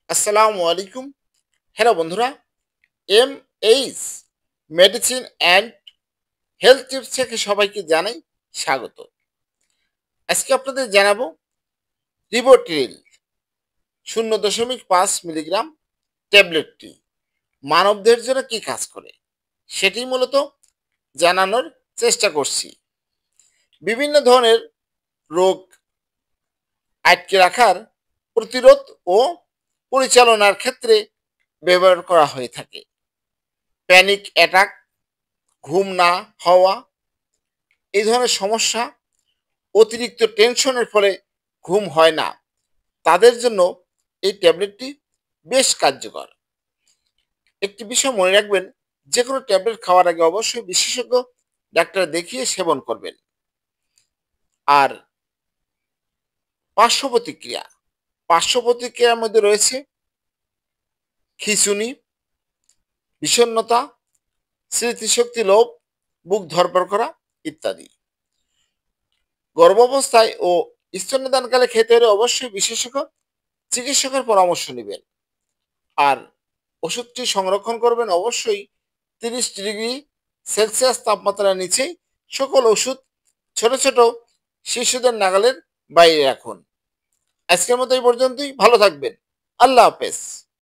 আসসালামু আলাইকুম। হ্যালো বন্ধুরা, H medicine and health tips থেকে সবাইকে জানাই স্বাগত। আজকে আপনাদের জানাবো রিবোট্রিল 0.5 মিলিগ্রাম ট্যাবলেটটি মানবদের জন্য কি কাজ করে সেটি মূলত জানানোর চেষ্টা করছি। বিভিন্ন ধরনের রোগ আটকে রাখার প্রতিরোধ ও পরিচালনার ক্ষেত্রে ব্যবহার করা হয়ে থাকে। প্যানিক অ্যাটাক, ঘুম না হওয়া, এই ধরনের সমস্যা, অতিরিক্ত টেনশনের ফলে ঘুম হয় না, তাদের জন্য এই ট্যাবলেটটি বেশ কার্যকর। একটি বিষয় মনে রাখবেন, যে কোনো ট্যাবলেট খাওয়ার আগে অবশ্যই বিশেষজ্ঞ ডাক্তার দেখিয়ে সেবন করবেন। আর পার্শ্ব প্রতিক্রিয়া, পার্শ্ব প্রতিক্রিয়ার মধ্যে রয়েছে খিঁচুনি, বিষণ্ণতা, স্মৃতিশক্তি লোপ, বুক ধড়ফড় করা ইত্যাদি। গর্ভাবস্থায় ও স্তন্যদানকালে খেতে হলে অবশ্যই বিশেষজ্ঞ চিকিৎসকের পরামর্শ নেবেন। আর ওষুধটি সংরক্ষণ করবেন অবশ্যই 30 ডিগ্রি সেলসিয়াস তাপমাত্রার নিচেই। সকল ওষুধ ছোট ছোট শিশুদের নাগালের বাইরে রাখুন। আজকের মতো এই পর্যন্তই। ভালো থাকবেন। আল্লাহ হাফেজ।